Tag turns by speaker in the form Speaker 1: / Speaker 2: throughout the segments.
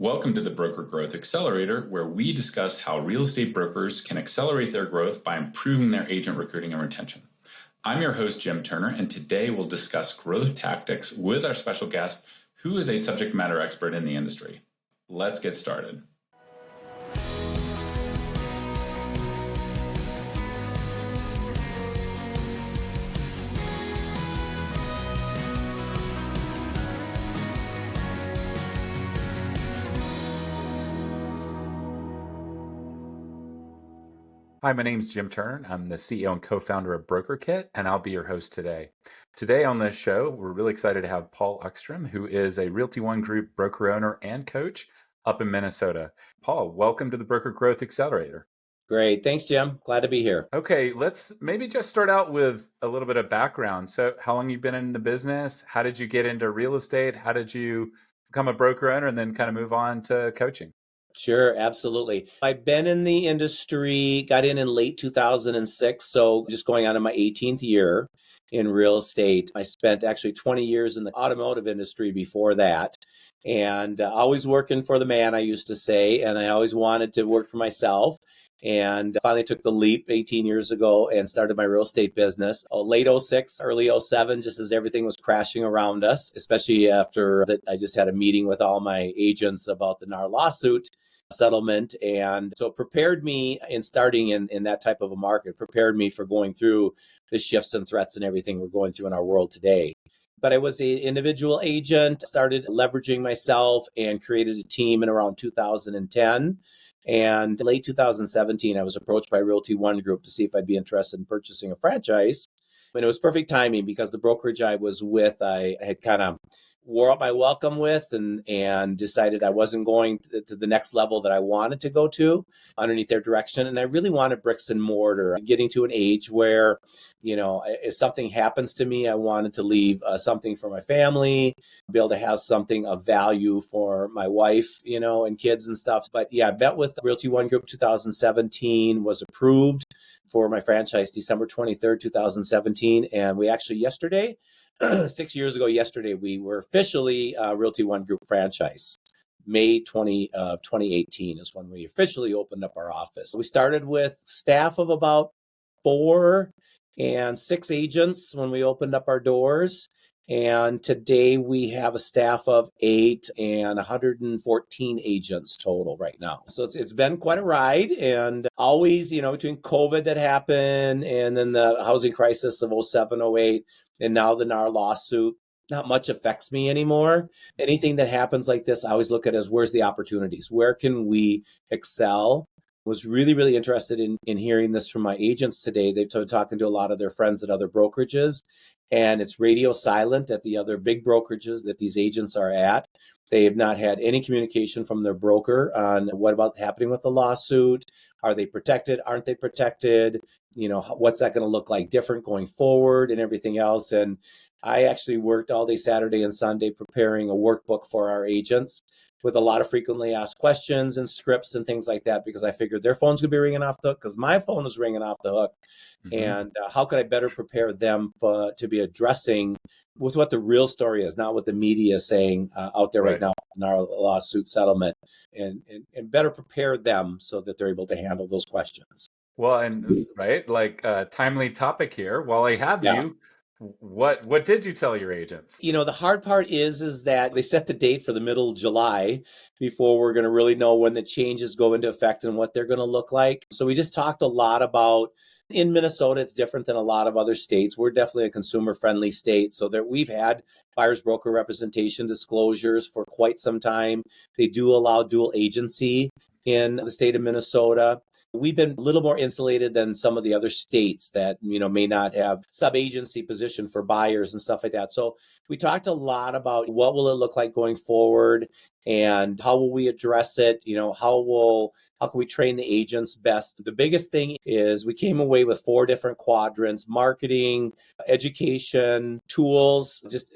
Speaker 1: Welcome to the Broker Growth Accelerator, where we discuss how real estate brokers can accelerate their growth by improving their agent recruiting and retention. I'm your host, Jim Turner, and today we'll discuss growth tactics with our special guest, who is a subject matter expert in the industry. Let's get started.
Speaker 2: Hi, my name is Jim Turner. I'm the CEO and co-founder of Brokerkit, and I'll be your host today. Today on this show, we're really excited to have Paul Uckstrom, who is a Realty One Group broker owner and coach up in Minnesota. Paul, welcome to the Broker Growth Accelerator.
Speaker 3: Great. Thanks, Jim. Glad to be here.
Speaker 2: Okay, let's maybe just start out with a little bit of background. So how long you been in the business? How did you get into real estate? How did you become a broker owner and then kind of move on to coaching?
Speaker 3: Sure, absolutely. I've been in the industry, got in late 2006, so just going on in my 18th year in real estate. I spent actually 20 years in the automotive industry before that, and always working for the man, I used to say, and I always wanted to work for myself. And finally took the leap 18 years ago and started my real estate business. Late 06, early 07, just as everything was crashing around us, especially after that I just had a meeting with all my agents about the NAR lawsuit settlement. And so it prepared me in starting in that type of a market, prepared me for going through the shifts and threats and everything we're going through in our world today. But I was an individual agent, started leveraging myself and created a team in around 2010. And late 2017, I was approached by Realty One Group to see if I'd be interested in purchasing a franchise. And it was perfect timing because the brokerage I was with, I had kind of wore up my welcome with and decided I wasn't going to the next level that I wanted to go to underneath their direction. And I really wanted bricks and mortar. I'm getting to an age where, if something happens to me, I wanted to leave something for my family, be able to have something of value for my wife, and kids and stuff. But yeah, I met with Realty One Group 2017, was approved for my franchise December 23rd, 2017. And we actually yesterday, 6 years ago yesterday, we were officially Realty One Group franchise. May 2018 is when we officially opened up our office. We started with staff of about 4 and 6 agents when we opened up our doors. And today we have a staff of 8 and 114 agents total right now. So it's been quite a ride, and always, between COVID that happened and then the housing crisis of 07, 08, and now the NAR lawsuit, not much affects me anymore. Anything that happens like this, I always look at as where's the opportunities? Where can we excel? Was really, really interested in hearing this from my agents today. They've been talking to a lot of their friends at other brokerages, and it's radio silent at the other big brokerages that these agents are at. They have not had any communication from their broker on what about happening with the lawsuit. Are they protected? Aren't they protected? What's that going to look like different going forward and everything else. And I actually worked all day Saturday and Sunday preparing a workbook for our agents with a lot of frequently asked questions and scripts and things like that, because I figured their phone's going to be ringing off the hook because my phone was ringing off the hook. Mm-hmm. And how could I better prepare them to be addressing with what the real story is, not what the media is saying out there right now in our lawsuit settlement, and better prepare them so that they're able to handle those questions.
Speaker 2: Well, and timely topic here. While I have you, what did you tell your agents?
Speaker 3: The hard part is that they set the date for the middle of July before we're going to really know when the changes go into effect and what they're going to look like. So we just talked a lot about, in Minnesota, it's different than a lot of other states. We're definitely a consumer-friendly state, so that we've had buyer's broker representation disclosures for quite some time. They do allow dual agency in the state of Minnesota. We've been a little more insulated than some of the other states that, may not have sub-agency position for buyers and stuff like that. So we talked a lot about what will it look like going forward and how will we address it? How can we train the agents best? The biggest thing is we came away with 4 different quadrants: marketing, education, tools, just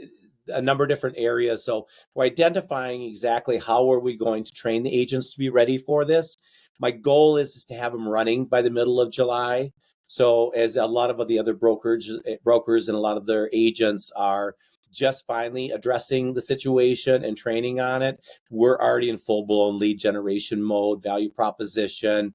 Speaker 3: a number of different areas. So we're identifying exactly how are we going to train the agents to be ready for this. My goal is to have them running by the middle of July. So as a lot of the other brokers and a lot of their agents are just finally addressing the situation and training on it. We're already in full-blown lead generation mode, value proposition,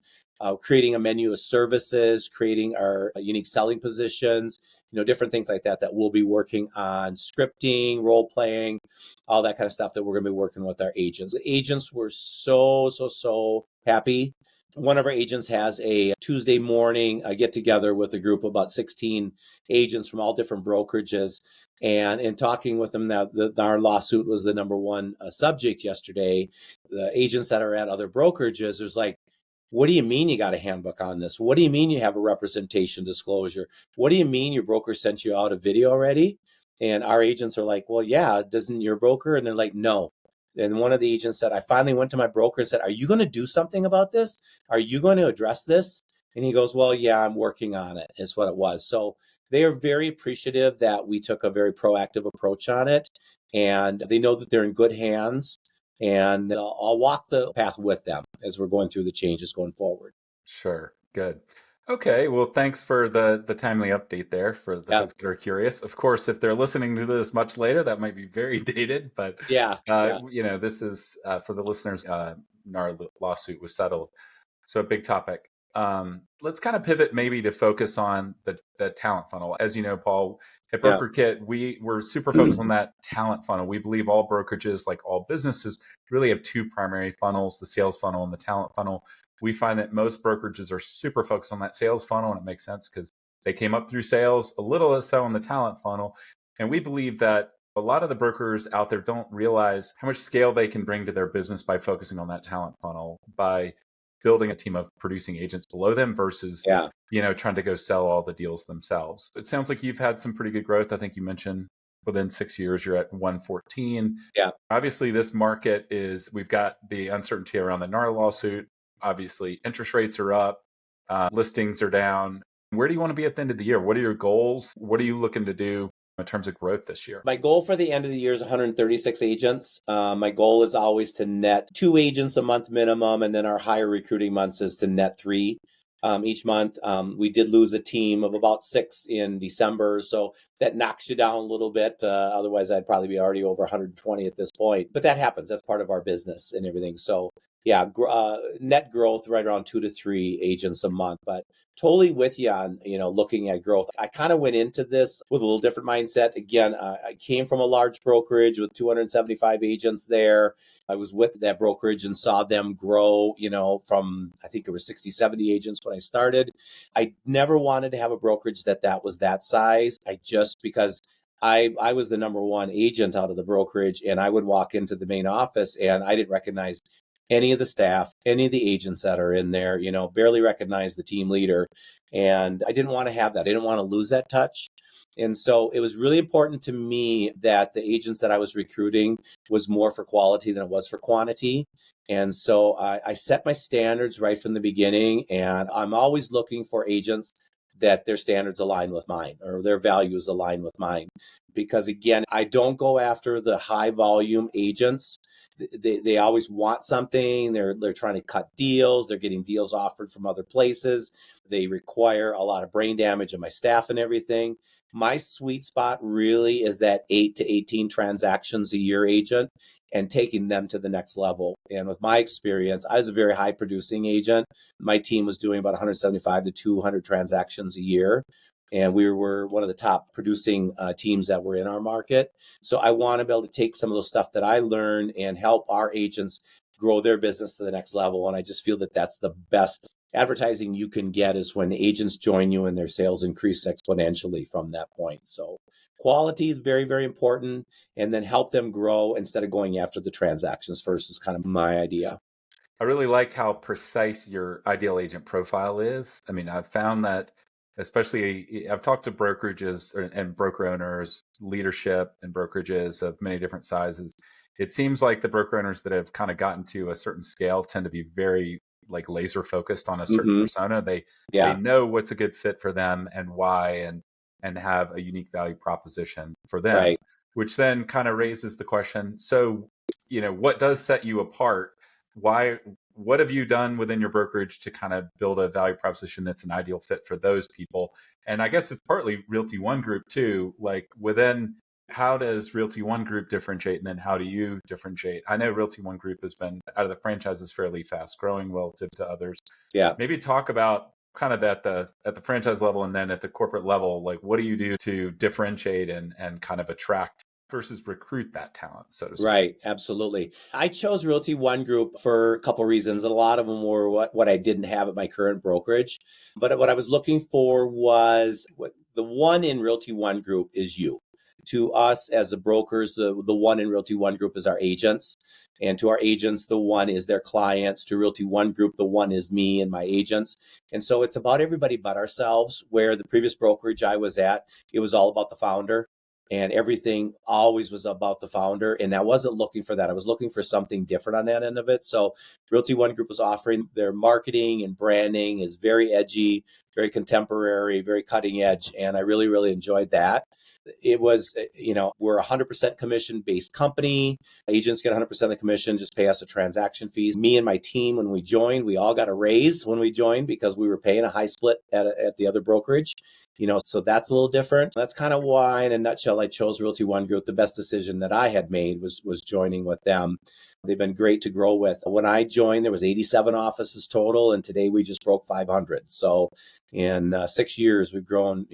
Speaker 3: creating a menu of services, creating our unique selling positions, different things like that we'll be working on, scripting, role playing, all that kind of stuff that we're going to be working with our agents. The agents were so happy. One of our agents has a Tuesday morning get together with a group of about 16 agents from all different brokerages. And in talking with them, our lawsuit was the number one subject yesterday. The agents that are at other brokerages, there's like, what do you mean you got a handbook on this? What do you mean you have a representation disclosure? What do you mean your broker sent you out a video already? And our agents are like, well, yeah, doesn't your broker? And they're like, no. And one of the agents said, I finally went to my broker and said, are you going to do something about this? Are you going to address this? And he goes, well, yeah, I'm working on it, is what it was. So they are very appreciative that we took a very proactive approach on it. And they know that they're in good hands. And I'll walk the path with them as we're going through the changes going forward.
Speaker 2: Sure. Good. Okay. Well, thanks for the timely update there for the folks that are curious. Of course, if they're listening to this much later, that might be very dated, but this is for the listeners, our lawsuit was settled. So a big topic. Let's kind of pivot maybe to focus on the talent funnel. As you know, Paul, at Brokerkit, we're super focused on that talent funnel. We believe all brokerages, like all businesses, really have two primary funnels, the sales funnel and the talent funnel. We find that most brokerages are super focused on that sales funnel, and it makes sense because they came up through sales, a little less so on the talent funnel. And we believe that a lot of the brokers out there don't realize how much scale they can bring to their business by focusing on that talent funnel, by building a team of producing agents below them versus, trying to go sell all the deals themselves. It sounds like you've had some pretty good growth. I think you mentioned within 6 years, you're at 114.
Speaker 3: Yeah.
Speaker 2: Obviously, this market we've got the uncertainty around the NAR lawsuit. Obviously, interest rates are up, listings are down. Where do you want to be at the end of the year? What are your goals? What are you looking to do in terms of growth this year?
Speaker 3: My goal for the end of the year is 136 agents. My goal is always to net 2 agents a month minimum, and then our higher recruiting months is to net 3 each month. We did lose a team of about 6 in December, so that knocks you down a little bit. Otherwise, I'd probably be already over 120 at this point. But that happens. That's part of our business and everything. So net growth right around 2 to 3 agents a month, but totally with you on, looking at growth. I kind of went into this with a little different mindset. Again, I came from a large brokerage with 275 agents there. I was with that brokerage and saw them grow, from, I think it was 60, 70 agents when I started. I never wanted to have a brokerage that was that size. Because I was the number one agent out of the brokerage, and I would walk into the main office and I didn't recognize any of the staff, any of the agents that are in there, barely recognize the team leader. And I didn't want to have that. I didn't want to lose that touch. And so it was really important to me that the agents that I was recruiting was more for quality than it was for quantity. And so I set my standards right from the beginning, and I'm always looking for agents that their standards align with mine or their values align with mine. Because again, I don't go after the high volume agents. They always want something. They're trying to cut deals. They're getting deals offered from other places. They require a lot of brain damage of my staff and everything. My sweet spot really is that 8 to 18 transactions a year agent and taking them to the next level. And with my experience, I was a very high producing agent. My team was doing about 175 to 200 transactions a year. And we were one of the top producing teams that were in our market. So I want to be able to take some of those stuff that I learned and help our agents grow their business to the next level. And I just feel that that's the best advertising you can get, is when agents join you and their sales increase exponentially from that point. So quality is very, very important, and then help them grow instead of going after the transactions first is kind of my idea.
Speaker 2: I really like how precise your ideal agent profile is. I mean, I've found that, especially I've talked to brokerages and broker owners, leadership and brokerages of many different sizes. It seems like the broker owners that have kind of gotten to a certain scale tend to be very laser focused on a certain persona. They know what's a good fit for them and why, and have a unique value proposition for them, which then kind of raises the question. So, what does set you apart? What have you done within your brokerage to kind of build a value proposition that's an ideal fit for those people? And I guess it's partly Realty One Group too. Within How does Realty One Group differentiate, and then how do you differentiate? I know Realty One Group has been out of the franchises fairly fast growing relative to others.
Speaker 3: Yeah.
Speaker 2: Maybe talk about kind of at the franchise level and then at the corporate level, like what do you do to differentiate and kind of attract versus recruit that talent, so to speak?
Speaker 3: Right, absolutely. I chose Realty One Group for a couple of reasons. And a lot of them were what I didn't have at my current brokerage. But what I was looking for was the one in Realty One Group is you. To us as the brokers, the one in Realty One Group is our agents. And to our agents, the one is their clients. To Realty One Group, the one is me and my agents. And so it's about everybody but ourselves, where the previous brokerage I was at, it was all about the founder. And everything always was about the founder. And I wasn't looking for that. I was looking for something different on that end of it. So Realty One Group was offering their marketing and branding is very edgy, very contemporary, very cutting edge. And I really, really enjoyed that. It was, we're a 100% commission-based company. Agents get 100% of the commission, just pay us a transaction fees. Me and my team, when we joined, we all got a raise when we joined because we were paying a high split at the other brokerage. So that's a little different. That's kind of why, in a nutshell, I chose Realty One Group. The best decision that I had made was joining with them. They've been great to grow with. When I joined, there was 87 offices total, and today we just broke 500. So in 6 years, we've grown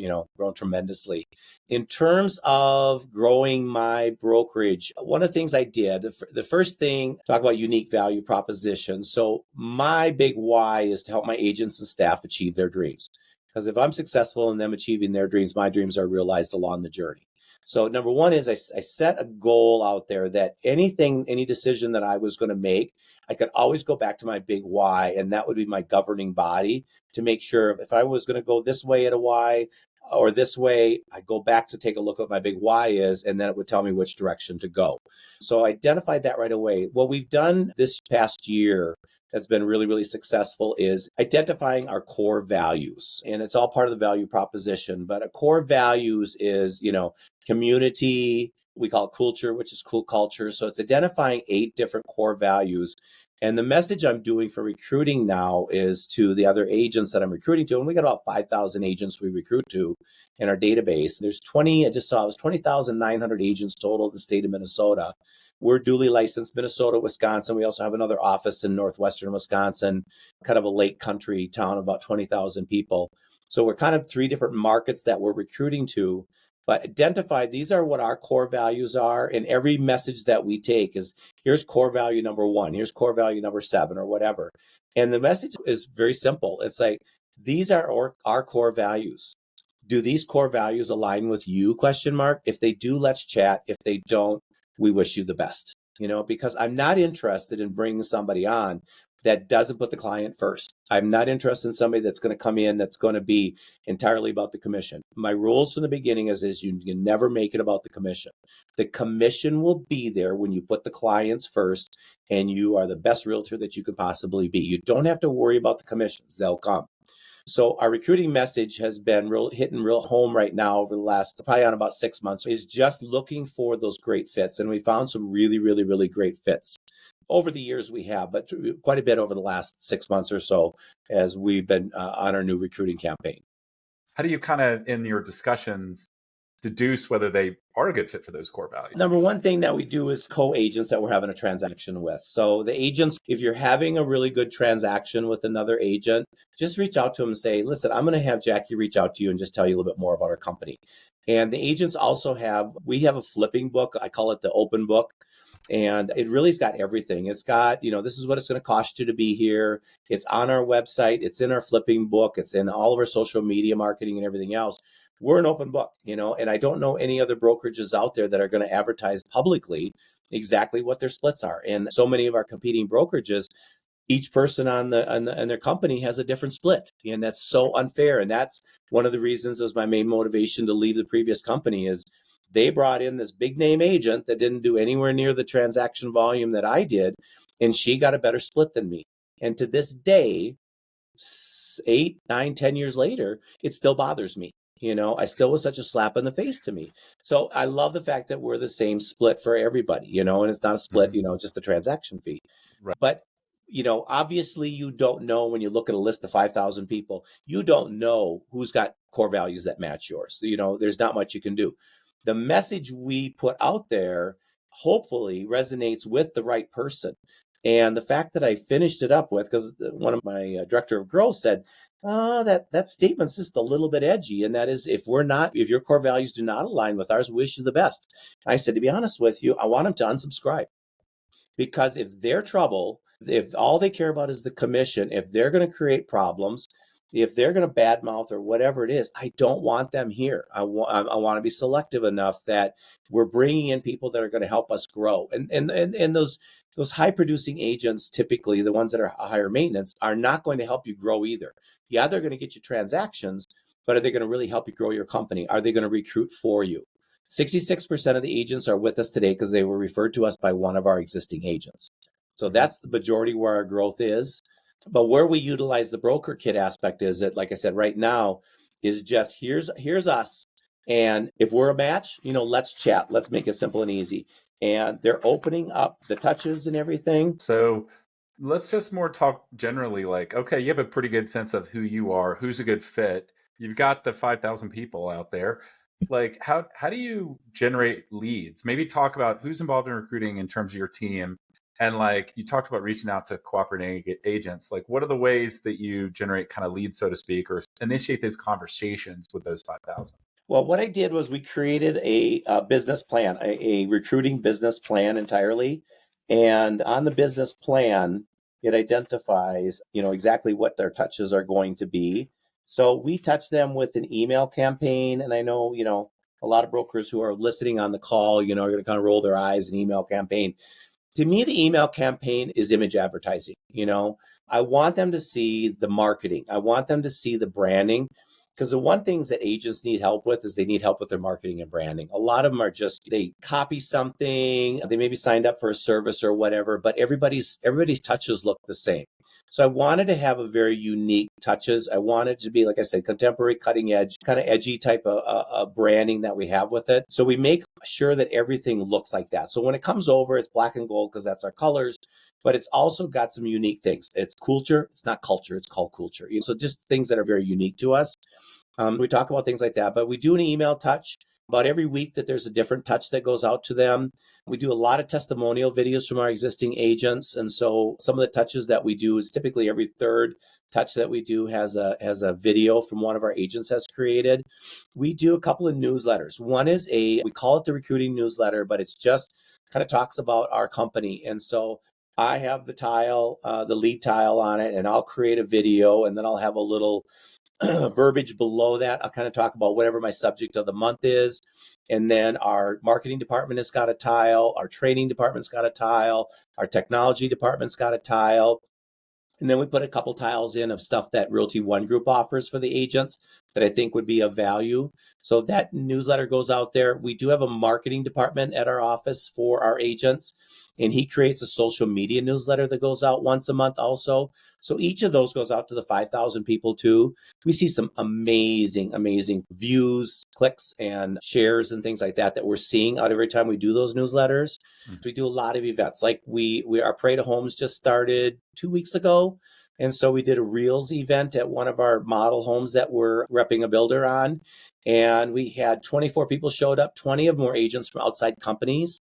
Speaker 3: tremendously. In terms of growing my brokerage, one of the things I did, the first thing, talk about unique value proposition. So my big why is to help my agents and staff achieve their dreams. Because if I'm successful in them achieving their dreams, my dreams are realized along the journey. So number one is I set a goal out there that any decision that I was going to make, I could always go back to my big why, and that would be my governing body to make sure if I was going to go this way at a why or this way, I go back to take a look at what my big why is, and then it would tell me which direction to go. So I identified that right away. What we've done this past year that's been really, really successful is identifying our core values. And it's all part of the value proposition. But a core values is, community, we call it culture, which is cool culture. So it's identifying 8 different core values. And the message I'm doing for recruiting now is to the other agents that I'm recruiting to. And we got about 5,000 agents we recruit to in our database. There's 20,900 agents total in the state of Minnesota. We're duly licensed Minnesota, Wisconsin. We also have another office in northwestern Wisconsin, kind of a lake country town, about 20,000 people. So we're kind of 3 different markets that we're recruiting to, but identify these are what our core values are. And every message that we take is here's core value number 1, here's core value number 7 or whatever. And the message is very simple. It's like, these are our core values. Do these core values align with you? ? If they do, let's chat. If they don't, we wish you the best, because I'm not interested in bringing somebody on that doesn't put the client first. I'm not interested in somebody that's going to come in that's going to be entirely about the commission. My rules from the beginning is you can never make it about the commission. The commission will be there when you put the clients first and you are the best realtor that you could possibly be. You don't have to worry about the commissions. They'll come. So our recruiting message has been hitting real home right now over the last, probably on about 6 months, is just looking for those great fits. And we found some really, really, really great fits. Over the years we have, but quite a bit over the last 6 months or so as we've been on our new recruiting campaign.
Speaker 2: How do you kind of, in your discussions, deduce whether they are a good fit for those core values?
Speaker 3: Number one thing that we do is co-agents that we're having a transaction with. So the agents, if you're having a really good transaction with another agent, just reach out to them and say, listen, I'm going to have Jackie reach out to you and just tell you a little bit more about our company. And the agents also we have a flipping book. I call it the open book. And it really's got everything. It's got, this is what it's going to cost you to be here. It's on our website. It's in our flipping book. It's in all of our social media marketing and everything else. We're an open book, and I don't know any other brokerages out there that are going to advertise publicly exactly what their splits are. And so many of our competing brokerages, each person on their company has a different split. And that's so unfair. And that's one of the reasons was my main motivation to leave the previous company is they brought in this big name agent that didn't do anywhere near the transaction volume that I did. And she got a better split than me. And to this day, 8, 9, 10 years later, it still bothers me. I still was such a slap in the face to me. So I love the fact that we're the same split for everybody, and it's not a split, just the transaction fee.
Speaker 2: Right.
Speaker 3: But, obviously you don't know when you look at a list of 5,000 people, you don't know who's got core values that match yours. There's not much you can do. the message we put out there hopefully resonates with the right person. And the fact that I finished it up with, because one of my director of growth said, "Oh, that statement's just a little bit edgy." And that is, if your core values do not align with ours, we wish you the best. I said, to be honest with you, I want them to unsubscribe, because if they're trouble, if all they care about is the commission, if they're going to create problems, if they're going to badmouth or whatever it is, I don't want them here. I want to be selective enough that we're bringing in people that are going to help us grow. And those high producing agents, typically the ones that are higher maintenance, are not going to help you grow either. Yeah, they're going to get you transactions, but are they going to really help you grow your company? Are they going to recruit for you? 66% of the agents are with us today because they were referred to us by one of our existing agents. So that's the majority where our growth is. But where we utilize the Brokerkit aspect is that, like I said, right now is just here's us. And if we're a match, let's chat. Let's make it simple and easy. And they're opening up the touches and everything.
Speaker 2: So let's just more talk generally, like, okay, you have a pretty good sense of who you are, who's a good fit. You've got the 5,000 people out there. Like, how do you generate leads? Maybe talk about who's involved in recruiting in terms of your team. And like you talked about reaching out to cooperating agents, like what are the ways that you generate kind of leads, so to speak, or initiate those conversations with those 5,000?
Speaker 3: Well, what I did was we created a business plan, a recruiting business plan entirely. And on the business plan, it identifies, exactly what their touches are going to be. So we touch them with an email campaign. And I know, a lot of brokers who are listening on the call, are going to kind of roll their eyes, an email campaign. To me, the email campaign is image advertising. I want them to see the marketing. I want them to see the branding. Because the one things that agents need help with is they need help with their marketing and branding. A lot of them are they copy something, they maybe signed up for a service or whatever, but everybody's touches look the same. So I wanted to have a very unique touches. I wanted to be, like I said, contemporary, cutting edge, kind of edgy type of branding that we have with it. So we make sure that everything looks like that. So when it comes over, it's black and gold because that's our colors. But it's also got some unique things. It's culture. It's not culture. It's called culture. So just things that are very unique to us. We talk about things like that, but we do an email touch about every week that there's a different touch that goes out to them. We do a lot of testimonial videos from our existing agents. And so some of the touches that we do is typically every third touch that we do has a video from one of our agents has created. We do a couple of newsletters. One is we call it the recruiting newsletter, but it's just kind of talks about our company. And so I have the lead tile on it, and I'll create a video, and then I'll have a little verbiage below that. I'll kind of talk about whatever my subject of the month is. And then our marketing department has got a tile. Our training department's got a tile. Our technology department's got a tile. And then we put a couple tiles in of stuff that Realty One Group offers for the agents that I think would be of value. So that newsletter goes out there. We do have a marketing department at our office for our agents, and he creates a social media newsletter that goes out once a month also. So each of those goes out to the 5,000 people too. We see some amazing, amazing views, clicks, and shares and things like that we're seeing out every time we do those newsletters. Mm-hmm. We do a lot of events. Like our Parade of Homes just started 2 weeks ago. And so we did a Reels event at one of our model homes that we're repping a builder on. And we had 24 people showed up, 20 of them were agents from outside companies.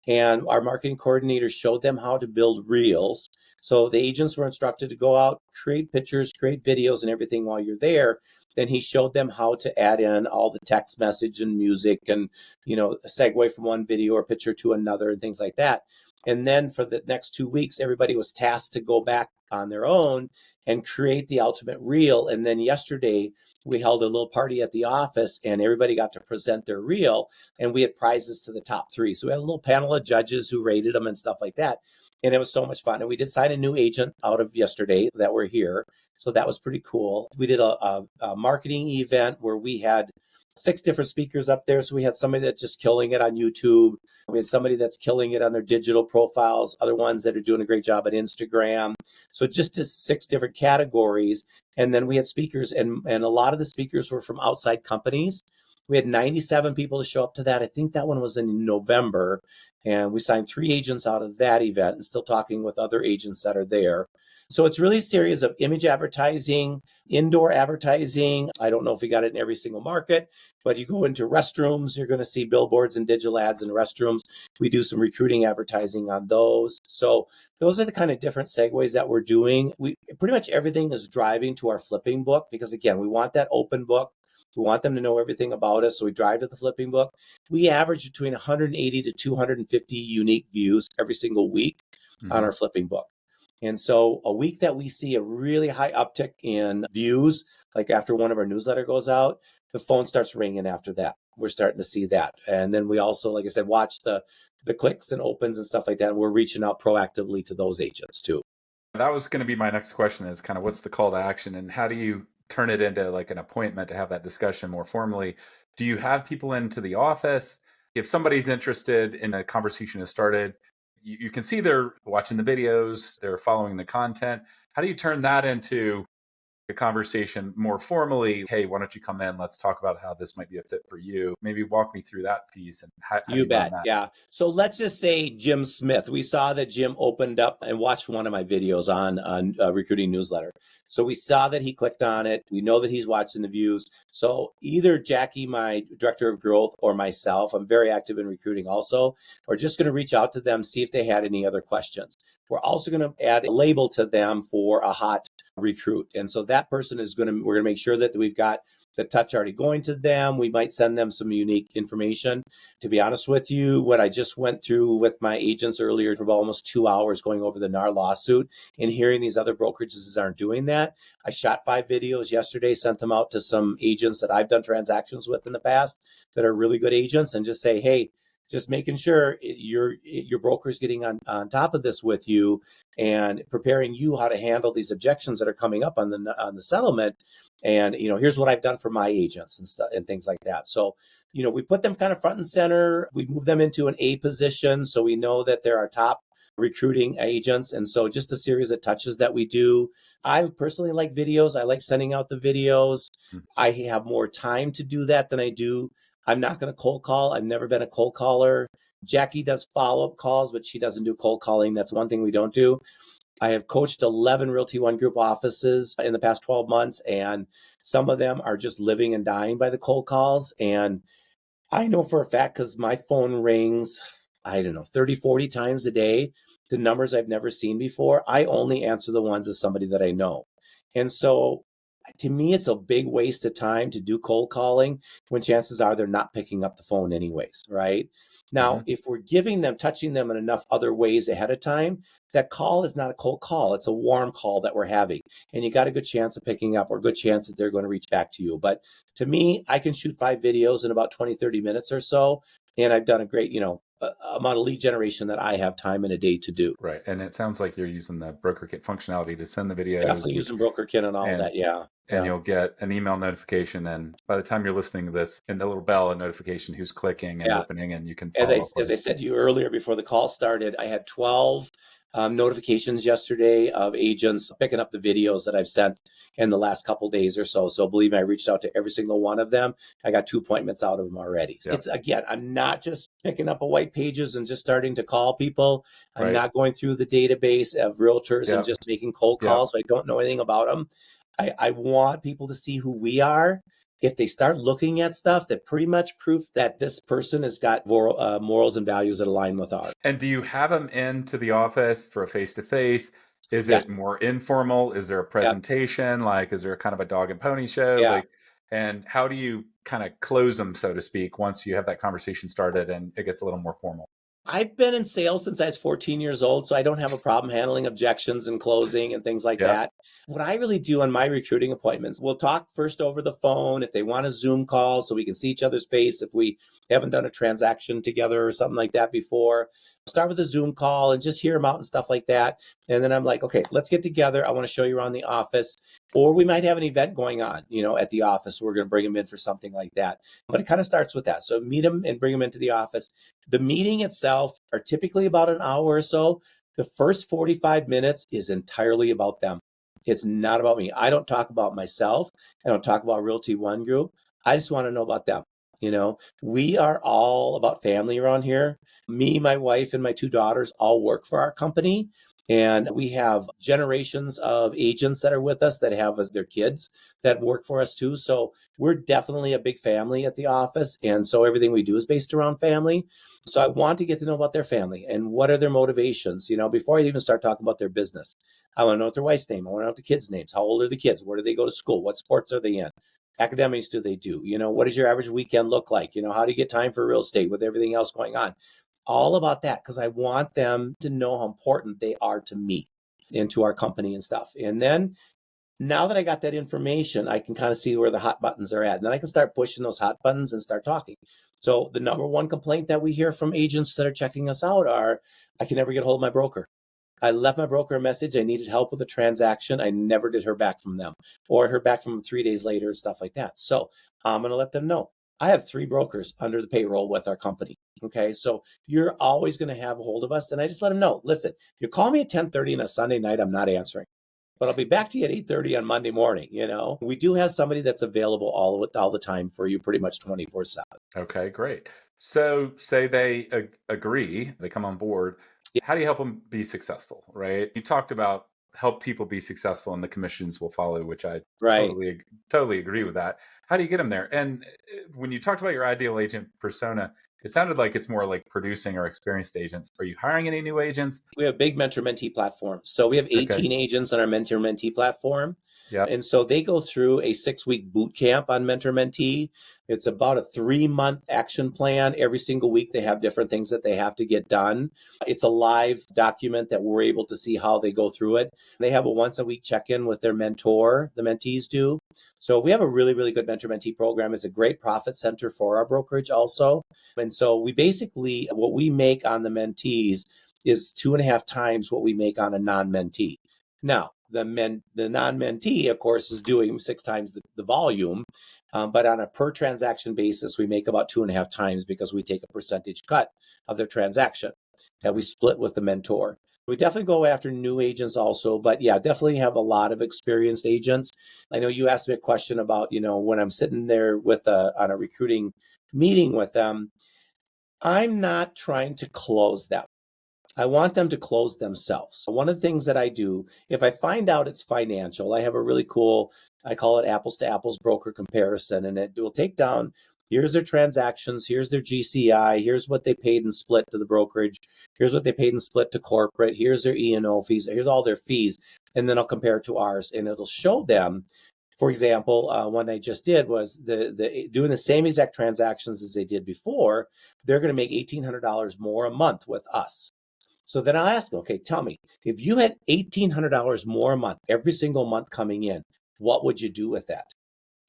Speaker 3: And our marketing coordinator showed them how to build Reels. So the agents were instructed to go out, create pictures, create videos and everything while you're there. Then he showed them how to add in all the text message and music and, segue from one video or picture to another and things like that. And then for the next 2 weeks, everybody was tasked to go back on their own and create the ultimate reel. And then yesterday, we held a little party at the office and everybody got to present their reel, and we had prizes to the top 3. So we had a little panel of judges who rated them and stuff like that. And it was so much fun. And we did sign a new agent out of yesterday that were here. So that was pretty cool. We did a marketing event where we had 6 different speakers up there. So we had somebody that's just killing it on YouTube. We had somebody that's killing it on their digital profiles, other ones that are doing a great job at Instagram. So just 6 different categories. And then we had speakers, and a lot of the speakers were from outside companies. We had 97 people to show up to that. I think that one was in November, and we signed 3 agents out of that event and still talking with other agents that are there. So it's really a series of image advertising, indoor advertising. I don't know if we got it in every single market, but you go into restrooms, you're going to see billboards and digital ads in restrooms. We do some recruiting advertising on those. So those are the kind of different segues that we're doing. We pretty much everything is driving to our flipping book because, again, we want that open book. We want them to know everything about us. So we drive to the flipping book. We average between 180 to 250 unique views every single week on our flipping book. And so a week that we see a really high uptick in views, like after one of our newsletter goes out, the phone starts ringing after that. We're starting to see that. And then we also, like I said, watch the clicks and opens and stuff like that. We're reaching out proactively to those agents too.
Speaker 2: That was going to be my next question, is kind of what's the call to action and how do you turn it into like an appointment to have that discussion more formally? Do you have people into the office? If somebody's interested in a conversation has started, you can see they're watching the videos, they're following the content. How do you turn that into a conversation more formally? Hey, why don't you come in? Let's talk about how this might be a fit for you. Maybe walk me through that piece and how
Speaker 3: You bet. Yeah. So let's just say Jim Smith. We saw that Jim opened up and watched one of my videos on recruiting newsletter. So we saw that he clicked on it. We know that he's watching the views. So either Jackie, my director of growth, or myself, I'm very active in recruiting also, are just going to reach out to them, see if they had any other questions. We're also going to add a label to them for a hot recruit. And so that person we're going to make sure that we've got the touch already going to them. We might send them some unique information. To be honest with you, what I just went through with my agents earlier for about almost 2 hours going over the NAR lawsuit and hearing these other brokerages aren't doing that. I shot 5 videos yesterday, sent them out to some agents that I've done transactions with in the past that are really good agents, and just say, hey, just making sure your broker is getting on top of this with you and preparing you how to handle these objections that are coming up on the settlement. And, here's what I've done for my agents and stuff and things like that. So, we put them kind of front and center. We move them into an A position. So we know that they're our top recruiting agents. And so just a series of touches that we do. I personally like videos. I like sending out the videos. I have more time to do that than I do. I'm not going to cold call. I've never been a cold caller. Jackie does follow-up calls, but she doesn't do cold calling. That's one thing we don't do. I have coached 11 Realty One Group offices in the past 12 months, and some of them are just living and dying by the cold calls. And I know for a fact, because my phone rings, 30, 40 times a day, the numbers I've never seen before. I only answer the ones as somebody that I know. And so to me, it's a big waste of time to do cold calling when chances are they're not picking up the phone anyways, right? Now, if we're touching them in enough other ways ahead of time, that call is not a cold call. It's a warm call that we're having. And you got a good chance of picking up or a good chance that they're going to reach back to you. But to me, I can shoot 5 videos in about 20, 30 minutes or so. And I've done a great, amount of lead generation that I have time in a day to do.
Speaker 2: Right. And it sounds like you're using the Brokerkit functionality to send the videos.
Speaker 3: Definitely using Brokerkit and all of that. Yeah.
Speaker 2: And you'll get an email notification. And by the time you're listening to this, in the little bell, a notification who's clicking and opening, and you can follow up.
Speaker 3: As I said to you earlier before the call started, I had 12 notifications yesterday of agents picking up the videos that I've sent in the last couple days or so. So believe me, I reached out to every single one of them. I got 2 appointments out of them already. Yep. It's, again, I'm not just picking up a white pages and just starting to call people. I'm not going through the database of realtors and just making cold calls. So I don't know anything about them. I want people to see who we are. If they start looking at stuff that pretty much proof that this person has got morals and values that align with ours.
Speaker 2: And do you have them into the office for a face-to-face? Is it more informal? Is there a presentation? Like, is there kind of a dog and pony show? And how do you kind of close them, so to speak, once you have that conversation started and it gets a little more formal?
Speaker 3: I've been in sales since I was 14 years old, so I don't have a problem handling objections and closing and things like that. What I really do on my recruiting appointments, we'll talk first over the phone if they want a Zoom call so we can see each other's face if we haven't done a transaction together or something like that before. Start with a Zoom call and just hear them out and stuff like that. And then I'm like, okay, let's get together. I want to show you around the office. Or we might have an event going on, at the office. We're going to bring them in for something like that. But it kind of starts with that. So meet them and bring them into the office. The meeting itself are typically about an hour or so. The first 45 minutes is entirely about them. It's not about me. I don't talk about myself. I don't talk about Realty One Group. I just want to know about them. We are all about family around here. Me, my wife, and my two daughters all work for our company. And we have generations of agents that are with us that have their kids that work for us too. So we're definitely a big family at the office. And so everything we do is based around family. So I want to get to know about their family and what are their motivations, before I even start talking about their business. I want to know what their wife's name. I want to know what the kids' names. How old are the kids? Where do they go to school? What sports are they in? Academics do they do? What does your average weekend look like? How do you get time for real estate with everything else going on? All about that, because I want them to know how important they are to me and to our company and stuff. And then now that I got that information, I can kind of see where the hot buttons are at. And then I can start pushing those hot buttons and start talking. So the number one complaint that we hear from agents that are checking us out are, I can never get a hold of my broker. I left my broker a message. I needed help with a transaction. I never did hear back from them, or heard back from them 3 days later and stuff like that. So I'm going to let them know. I have 3 brokers under the payroll with our company. Okay. So you're always going to have a hold of us. And I just let them know, listen, if you call me at 10:30 on a Sunday night, I'm not answering, but I'll be back to you at 8:30 on Monday morning. We do have somebody that's available all the time for you, pretty much 24/7.
Speaker 2: Okay, great. So say they agree, they come on board. How do you help them be successful, right? You talked about help people be successful and the commissions will follow, which I
Speaker 3: Right.
Speaker 2: totally agree with that. How do you get them there? And when you talked about your ideal agent persona, it sounded like it's more like producing or experienced agents. Are you hiring any new agents?
Speaker 3: We have a big mentor-mentee platform. So we have 18 agents on our mentor-mentee platform.
Speaker 2: Yeah.
Speaker 3: And so they go through a 6-week boot camp on mentor-mentee. It's about a 3-month action plan. Every single week, they have different things that they have to get done. It's a live document that we're able to see how they go through it. They have a once-a-week check-in with their mentor, the mentees do. So we have a really, really good mentor-mentee program. It's a great profit center for our brokerage also. And so we basically, what we make on the mentees is 2.5 times what we make on a non-mentee. Now, the non-mentee, of course, is doing 6 times the volume, but on a per transaction basis, we make about 2.5 times because we take a percentage cut of their transaction that we split with the mentor. We definitely go after new agents also, but yeah, definitely have a lot of experienced agents. I know you asked me a question about, when I'm sitting there on a recruiting meeting with them, I'm not trying to close them. I want them to close themselves. So one of the things that I do, if I find out it's financial, I have a really cool, I call it apples to apples broker comparison, and it will take down, here's their transactions, here's their GCI, here's what they paid and split to the brokerage, here's what they paid and split to corporate, here's their E&O fees, here's all their fees, and then I'll compare it to ours, and it'll show them. For example, one I just did was doing the same exact transactions as they did before. They're going to make $1,800 more a month with us. So then I'll ask them, okay, tell me, if you had $1,800 more a month, every single month coming in, what would you do with that?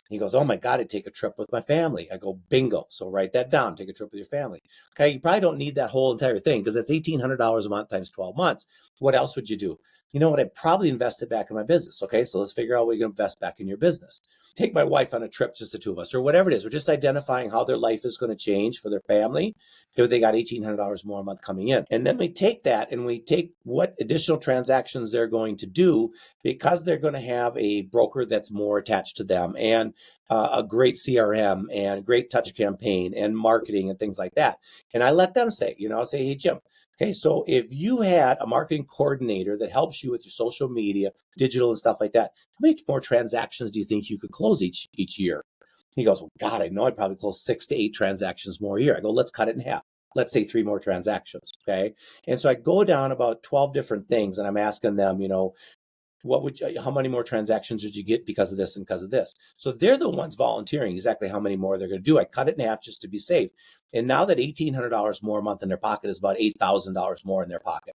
Speaker 3: He goes, oh my God, I'd take a trip with my family. I go, bingo. So write that down, take a trip with your family. Okay, you probably don't need that whole entire thing because that's $1,800 a month times 12 months. What else would you do? You know what? I'd probably invest it back in my business. Okay, so let's figure out what you're going to invest back in your business. Take my wife on a trip, just the two of us, or whatever it is. We're just identifying how their life is going to change for their family if they got $1,800 more a month coming in. And then we take that and we take what additional transactions they're going to do because they're going to have a broker that's more attached to them and a great CRM and a great touch campaign and marketing and things like that. And I let them say, I'll say, hey, Jim, okay, so if you had a marketing coordinator that helps you with your social media, digital and stuff like that, how many more transactions do you think you could close each year? He goes, well, God, I know I'd probably close 6 to 8 transactions more a year. I go, let's cut it in half. Let's say 3 more transactions, okay? And so I go down about 12 different things and I'm asking them, how many more transactions would you get because of this and because of this? So they're the ones volunteering exactly how many more they're going to do. I cut it in half just to be safe. And now that $1,800 more a month in their pocket is about $8,000 more in their pocket.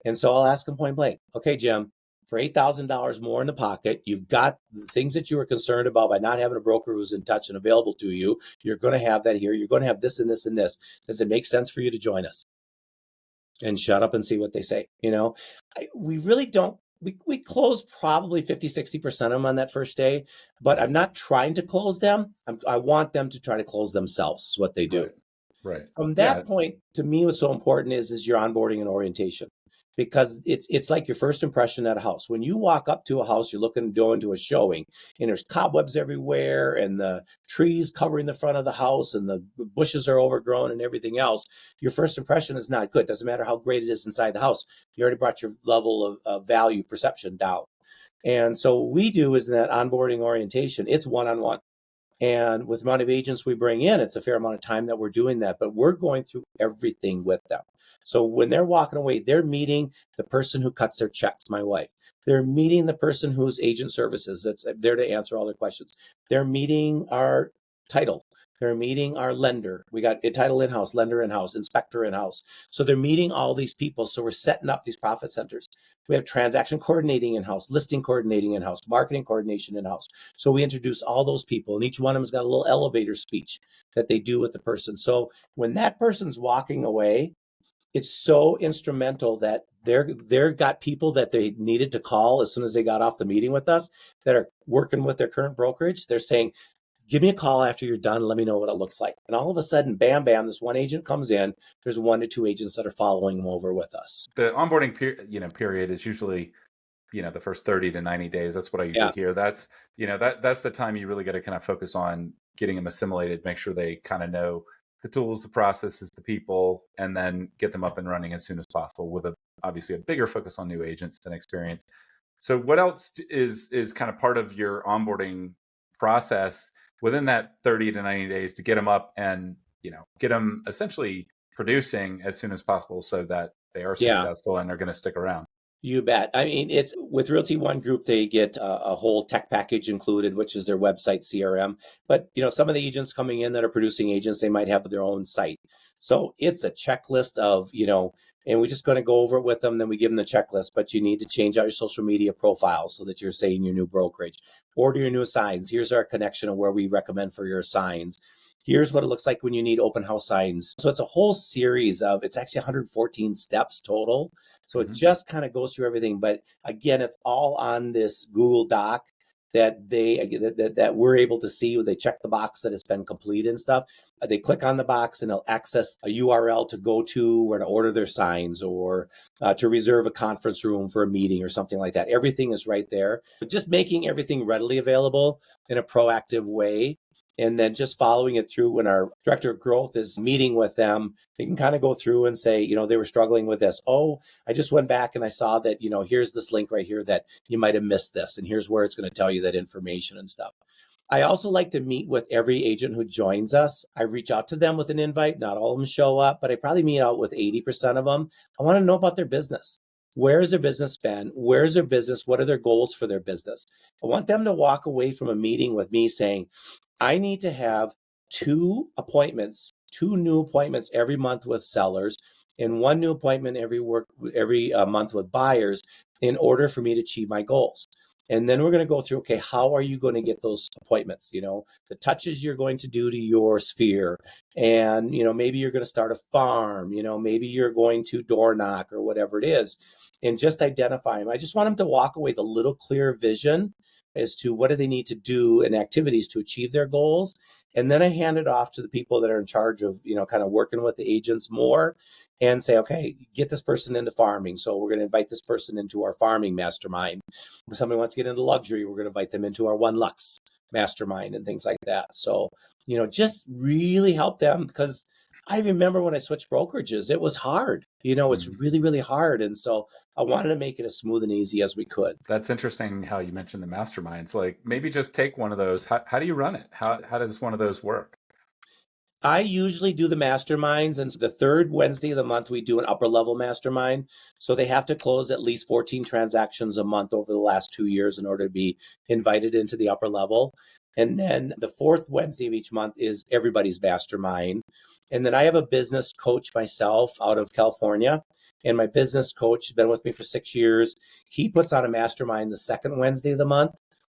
Speaker 3: And so I'll ask them point blank, okay, Jim, for $8,000 more in the pocket, you've got the things that you were concerned about by not having a broker who's in touch and available to you. You're going to have that here. You're going to have this and this and this. Does it make sense for you to join us? And shut up and see what they say. We really don't. We close probably 50-60% of them on that first day, but I'm not trying to close them. I want them to try to close themselves is what they do.
Speaker 2: Right.
Speaker 3: From that point, to me, what's so important is your onboarding and orientation. because it's like your first impression at a house. When you walk up to a house, you're looking to go into a showing, and there's cobwebs everywhere, and the trees covering the front of the house, and the bushes are overgrown and everything else. Your first impression is not good. Doesn't matter how great it is inside the house. You already brought your level of value perception down. And so what we do is in that onboarding orientation, it's one-on-one. And with the amount of agents we bring in, it's a fair amount of time that we're doing that, but we're going through everything with them. So when they're walking away, they're meeting the person who cuts their checks, my wife. They're meeting the person who's agent services that's there to answer all their questions. They're meeting our title. They're meeting our lender. We got a title in-house, lender in-house, inspector in-house. So they're meeting all these people. So we're setting up these profit centers. We have transaction coordinating in-house, listing coordinating in-house, marketing coordination in-house. So we introduce all those people, and each one of them's got a little elevator speech that they do with the person. So when that person's walking away, it's so instrumental that they're got people that they needed to call as soon as they got off the meeting with us that are working with their current brokerage. They're saying, give me a call after you're done. Let me know what it looks like. And all of a sudden, bam, bam, this one agent comes in. There's 1 to 2 agents that are following them over with us.
Speaker 2: The onboarding period is usually, the first 30 to 90 days. That's what I usually hear. That's, that's the time you really got to kind of focus on getting them assimilated, make sure they kind of know the tools, the processes, the people, and then get them up and running as soon as possible with obviously a bigger focus on new agents than experience. So what else is kind of part of your onboarding process within that 30 to 90 days to get them up and, get them essentially producing as soon as possible so that they are successful and they're going to stick around?
Speaker 3: You bet. I mean, it's with Realty One Group, they get a whole tech package included, which is their website CRM. But, some of the agents coming in that are producing agents, they might have their own site. So it's a checklist of, and we're just going to go over it with them. Then we give them the checklist, but you need to change out your social media profile so that you're saying your new brokerage. Order your new signs. Here's our connection of where we recommend for your signs. Here's what it looks like when you need open house signs. So it's a whole series of, it's actually 114 steps total. So it just kind of goes through everything. But again, it's all on this Google Doc that that we're able to see. They check the box that it's been completed and stuff. They click on the box and they'll access a URL to go to or to order their signs or to reserve a conference room for a meeting or something like that. Everything is right there. But just making everything readily available in a proactive way. And then just following it through when our director of growth is meeting with them, they can kind of go through and say, they were struggling with this. Oh, I just went back and I saw that, here's this link right here that you might have missed this. And here's where it's going to tell you that information and stuff. I also like to meet with every agent who joins us. I reach out to them with an invite. Not all of them show up, but I probably meet out with 80% of them. I want to know about their business. Where has their business been? Where's their business? What are their goals for their business? I want them to walk away from a meeting with me saying, I need to have 2 new appointments every month with sellers and 1 new appointment every month with buyers in order for me to achieve my goals. And then we're going to go through, okay, how are you going to get those appointments? The touches you're going to do to your sphere. And, maybe you're going to start a farm, maybe you're going to door knock or whatever it is. And just identify them. I just want them to walk away with a little clear vision as to what do they need to do and activities to achieve their goals. And then I hand it off to the people that are in charge of, kind of working with the agents more and say, okay, get this person into farming. So we're going to invite this person into our farming mastermind. If somebody wants to get into luxury, we're going to invite them into our One Lux mastermind and things like that. So, just really help them, because I remember when I switched brokerages, it was hard. It's really, really hard. And so I wanted to make it as smooth and easy as we could.
Speaker 2: That's interesting how you mentioned the masterminds. Like, maybe just take one of those. How do you run it? How does one of those work?
Speaker 3: I usually do the masterminds, and the 3rd Wednesday of the month, we do an upper level mastermind. So they have to close at least 14 transactions a month over the last 2 years in order to be invited into the upper level. And then the 4th Wednesday of each month is everybody's mastermind. And then I have a business coach myself out of California. And my business coach has been with me for 6 years. He puts on a mastermind the 2nd Wednesday of the month.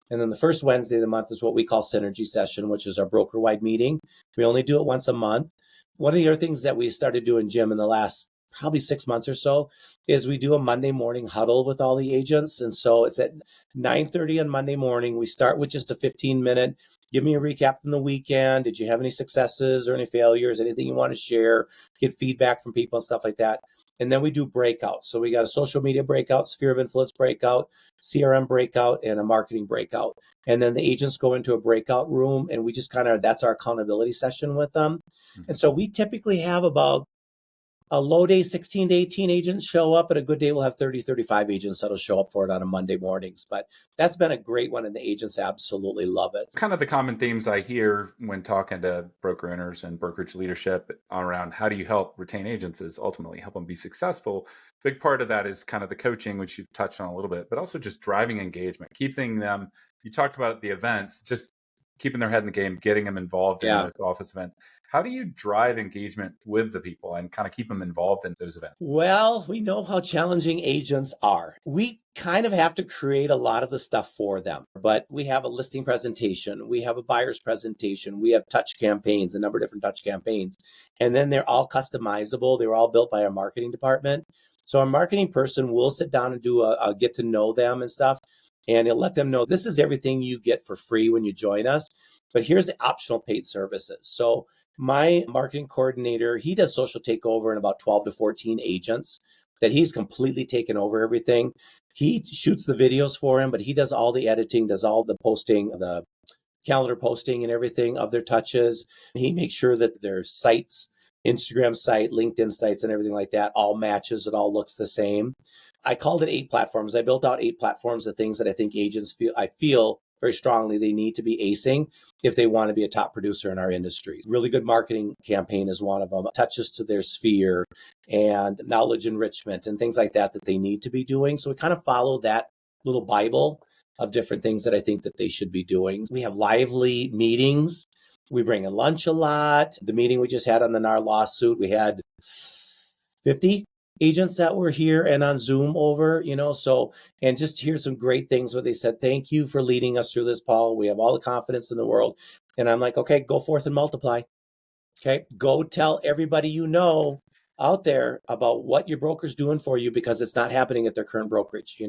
Speaker 3: And then the 1st Wednesday of the month is what we call Synergy Session, which is our broker-wide meeting. We only do it once a month. One of the other things that we started doing, Jim, in the last probably 6 months or so, is we do a Monday morning huddle with all the agents. And so it's at 9:30 on Monday morning. We start with just a 15-minute, give me a recap from the weekend. Did you have any successes or any failures, anything you want to share, get feedback from people and stuff like that. And then we do breakouts. So we got a social media breakout, sphere of influence breakout, CRM breakout, and a marketing breakout. And then the agents go into a breakout room and we just that's our accountability session with them. And so we typically have about a low day, 16 to 18 agents show up. At a good day, we'll have 30, 35 agents that'll show up for it on a Monday mornings. But that's been a great one, and the agents absolutely love it.
Speaker 2: Kind of the common themes I hear when talking to broker owners and brokerage leadership around how do you help retain agents is ultimately help them be successful. Big part of that is kind of the coaching, which you've touched on a little bit, but also just driving engagement, keeping them, you talked about the events, just keeping their head in the game, getting them involved in those office events. How do you drive engagement with the people and kind of keep them involved in those events?
Speaker 3: Well, we know how challenging agents are. We kind of have to create a lot of the stuff for them, but we have a listing presentation, we have a buyer's presentation, we have touch campaigns, a number of different touch campaigns, and then they're all customizable. They were all built by our marketing department. So our marketing person will sit down and do a get to know them and stuff, and it'll let them know this is everything you get for free when you join us, but here's the optional paid services. So my marketing coordinator, he does social takeover in about 12 to 14 agents that he's completely taken over everything. He shoots the videos for him, but he does all the editing, does all the posting, the calendar posting and everything of their touches. He makes sure that their sites, Instagram site, LinkedIn sites and everything like that all matches. It all looks the same. I called it 8 platforms. I built out 8 platforms of things that I think agents feel very strongly they need to be acing if they want to be a top producer in our industry. Really good marketing campaign is one of them. Touches to their sphere and knowledge enrichment and things like that they need to be doing. So we kind of follow that little Bible of different things that I think that they should be doing. We have lively meetings. We bring in lunch a lot. The meeting we just had on the NAR lawsuit, we had 50 agents that were here and on Zoom over, so, and just hear some great things where they said, thank you for leading us through this, Paul. We have all the confidence in the world. And I'm like, okay, go forth and multiply. Okay. Go tell everybody you know out there about what your broker's doing for you because it's not happening at their current brokerage,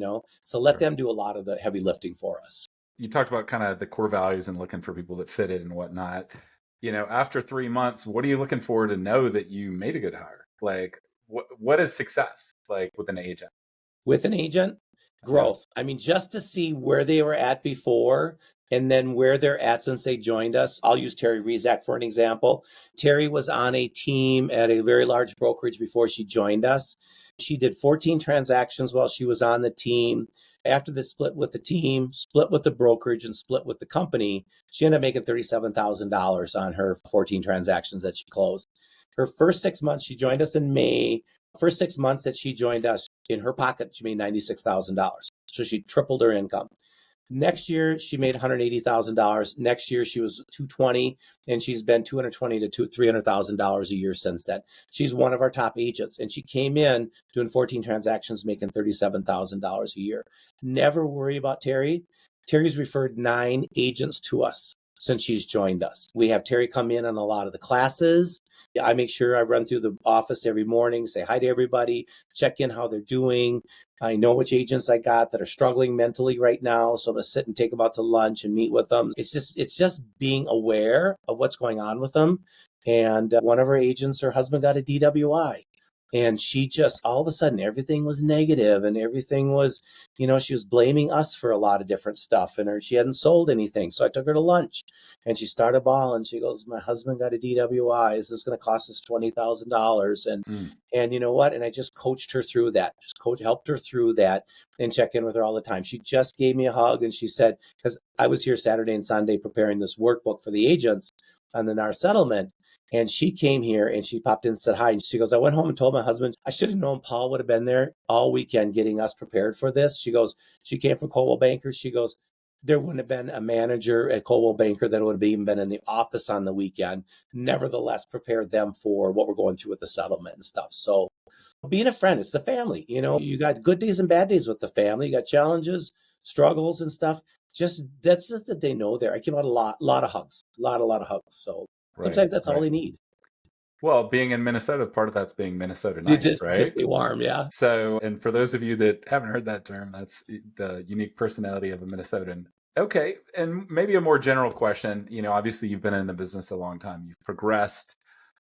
Speaker 3: So let them do a lot of the heavy lifting for us.
Speaker 2: You talked about kind of the core values and looking for people that fit it and whatnot. After 3 months, what are you looking for to know that you made a good hire? Like, what is success like with an agent?
Speaker 3: With an agent, growth. I mean, just to see where they were at before and then where they're at since they joined us. I'll use Terry Rizak for an example. Terry was on a team at a very large brokerage before she joined us. She did 14 transactions while she was on the team. After the split with the team, split with the brokerage, and split with the company, she ended up making $37,000 on her 14 transactions that she closed. Her first 6 months, she joined us in May. First 6 months that she joined us, in her pocket, she made $96,000. So she tripled her income. Next year, she made $180,000. Next year, she was $220,000, and she's been $220,000 to $300,000 a year since then. She's one of our top agents, and she came in doing 14 transactions, making $37,000 a year. Never worry about Terry. Terry's referred 9 agents to us since she's joined us. We have Terry come in on a lot of the classes. I make sure I run through the office every morning, say hi to everybody, check in how they're doing. I know which agents I got that are struggling mentally right now. So I'm going to sit and take them out to lunch and meet with them. It's just being aware of what's going on with them. And one of our agents, her husband got a DWI. And she just, all of a sudden, everything was negative and everything was, she was blaming us for a lot of different stuff and she hadn't sold anything. So I took her to lunch and she started bawling. She goes, my husband got a DWI. Is this going to cost us $20,000? And you know what? And I just coached her through that, helped her through that and check in with her all the time. She just gave me a hug and she said, because I was here Saturday and Sunday preparing this workbook for the agents on the NAR settlement. And she came here and she popped in and said hi. And she goes, I went home and told my husband, I should have known Paul would have been there all weekend getting us prepared for this. She goes, she came from Coldwell Banker. She goes, there wouldn't have been a manager at Coldwell Banker that would have even been in the office on the weekend. Nevertheless, prepared them for what we're going through with the settlement and stuff. So being a friend, it's the family. You got good days and bad days with the family. You got challenges, struggles and stuff. That's just that they know there. I give out a lot of hugs, a lot of hugs. So sometimes that's all they need.
Speaker 2: Well, being in Minnesota, part of that's being Minnesota nice, right?
Speaker 3: Just stay warm, yeah.
Speaker 2: So, and for those of you that haven't heard that term, that's the unique personality of a Minnesotan. Okay, and maybe a more general question. Obviously you've been in the business a long time. You've progressed.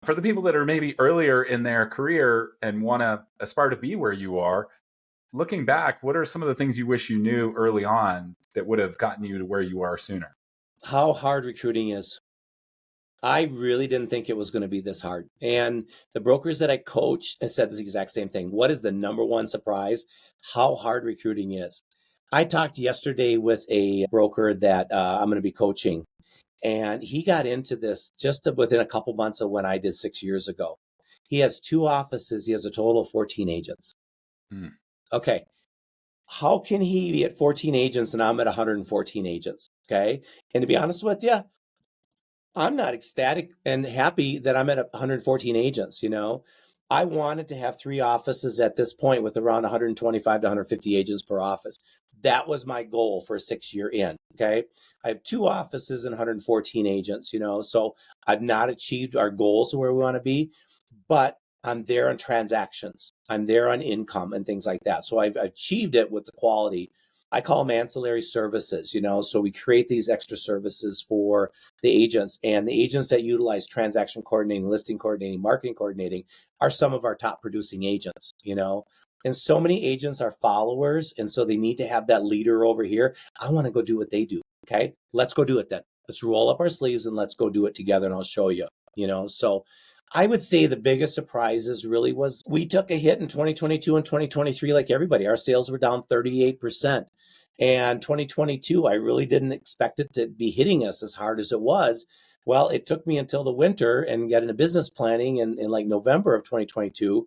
Speaker 2: For the people that are maybe earlier in their career and want to aspire to be where you are, looking back, what are some of the things you wish you knew early on that would have gotten you to where you are sooner?
Speaker 3: How hard recruiting is. I really didn't think it was going to be this hard. And the brokers that I coach have said this exact same thing. What is the number one surprise? How hard recruiting is. I talked yesterday with a broker that I'm going to be coaching, and he got into this just within a couple months of when I did 6 years ago. He has 2 offices. He has a total of 14 agents.
Speaker 2: Hmm.
Speaker 3: Okay. How can he be at 14 agents and I'm at 114 agents? Okay. And to be honest with you, I'm not ecstatic and happy that I'm at 114 agents. I wanted to have 3 offices at this point with around 125 to 150 agents per office. That was my goal for a 6-year in. Okay. I have 2 offices and 114 agents, so I've not achieved our goals where we want to be, but I'm there on transactions. I'm there on income and things like that. So I've achieved it with the quality. I call them ancillary services, so we create these extra services for the agents, and the agents that utilize transaction coordinating, listing coordinating, marketing coordinating are some of our top producing agents. And so many agents are followers. And so they need to have that leader over here. I want to go do what they do. Okay. Let's go do it then. Let's roll up our sleeves and let's go do it together. And I'll show you, so I would say the biggest surprises really was we took a hit in 2022 and 2023, like everybody. Our sales were down 38%. And 2022, I really didn't expect it to be hitting us as hard as it was. Well, it took me until the winter and get into business planning in like November of 2022.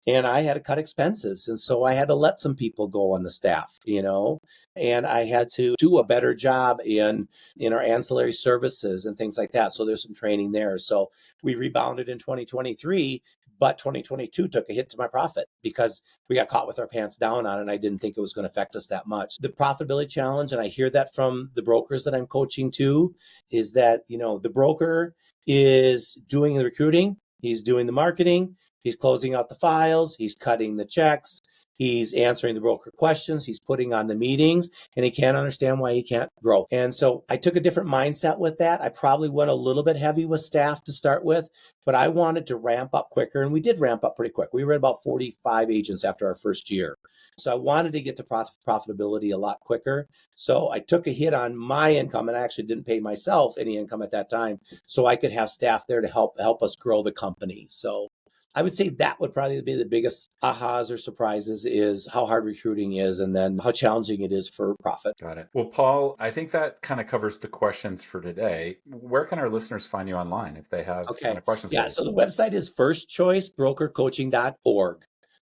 Speaker 3: And I had to cut expenses. And so I had to let some people go on the staff, and I had to do a better job in our ancillary services and things like that. So there's some training there. So we rebounded in 2023, but 2022 took a hit to my profit because we got caught with our pants down on it. And I didn't think it was going to affect us that much. The profitability challenge, and I hear that from the brokers that I'm coaching too, is that, the broker is doing the recruiting, he's doing the marketing, he's closing out the files, he's cutting the checks, he's answering the broker questions, he's putting on the meetings, and he can't understand why he can't grow. And so I took a different mindset with that. I probably went a little bit heavy with staff to start with, but I wanted to ramp up quicker, and we did ramp up pretty quick. We were at about 45 agents after our first year. So I wanted to get to profitability a lot quicker. So I took a hit on my income, and I actually didn't pay myself any income at that time, so I could have staff there to help us grow the company. So I would say that would probably be the biggest ahas or surprises, is how hard recruiting is and then how challenging it is for profit.
Speaker 2: Got it. Well, Paul, I think that kind of covers the questions for today. Where can our listeners find you online if they have kind of questions?
Speaker 3: Yeah, so the website is firstchoicebrokercoaching.org.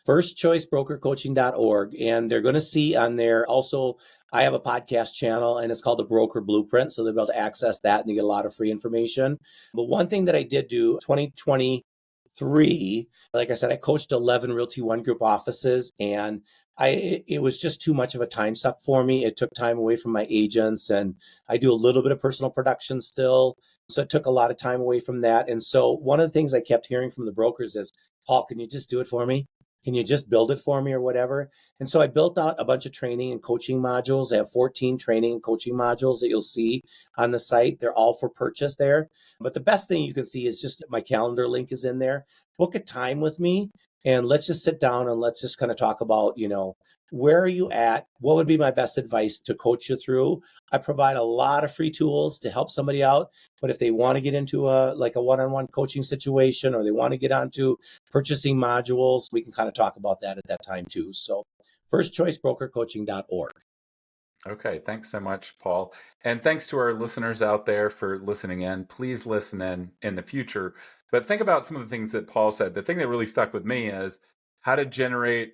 Speaker 3: Firstchoicebrokercoaching.org. And they're going to see on there also, I have a podcast channel and it's called the Broker Blueprint. So they'll be able to access that and they get a lot of free information. But one thing that I did do 2023, like I said, I coached 11 Realty One Group offices, and it was just too much of a time suck for me. It took time away from my agents, and I do a little bit of personal production still. So it took a lot of time away from that. And so one of the things I kept hearing from the brokers is, Paul, can you just do it for me? Can you just build it for me or whatever? And so I built out a bunch of training and coaching modules. I have 14 training and coaching modules that you'll see on the site. They're all for purchase there. But the best thing you can see is just my calendar link is in there. Book a time with me and let's just sit down and let's just kind of talk about, where are you at? What would be my best advice to coach you through? I provide a lot of free tools to help somebody out. But if they want to get into a one-on-one coaching situation, or they want to get onto purchasing modules, we can kind of talk about that at that time too. So firstchoicebrokercoaching.org.
Speaker 2: Okay, thanks so much, Paul. And thanks to our listeners out there for listening in. Please listen in the future. But think about some of the things that Paul said. The thing that really stuck with me is how to generate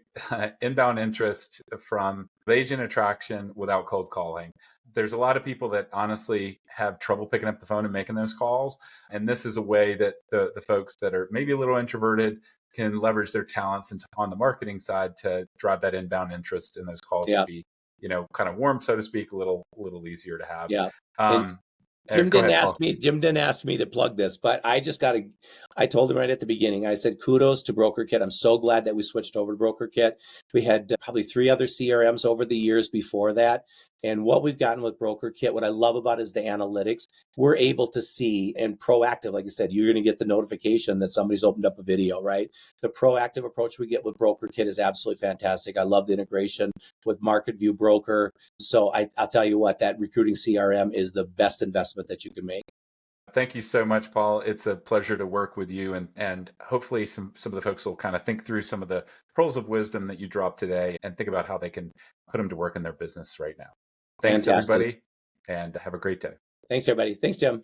Speaker 2: inbound interest from agent attraction without cold calling. There's a lot of people that honestly have trouble picking up the phone and making those calls. And this is a way that the folks that are maybe a little introverted can leverage their talents on the marketing side to drive that inbound interest, and those calls to be, kind of warm, so to speak, a little easier to have.
Speaker 3: Yeah. Jim didn't ask me to plug this, but I told him right at the beginning, I said, kudos to Brokerkit. I'm so glad that we switched over to Brokerkit. We had probably 3 other CRMs over the years before that. And what we've gotten with Brokerkit, what I love about it is the analytics. We're able to see and proactive, like I said, you're going to get the notification that somebody's opened up a video, right? The proactive approach we get with Brokerkit is absolutely fantastic. I love the integration with Market View Broker. So I'll tell you what, that recruiting CRM is the best investment that you can make.
Speaker 2: Thank you so much, Paul. It's a pleasure to work with you, and hopefully some of the folks will kind of think through some of the pearls of wisdom that you dropped today and think about how they can put them to work in their business right now. Thanks,
Speaker 3: Fantastic.
Speaker 2: everybody, and have a great day.
Speaker 3: Thanks, everybody. Thanks, Jim.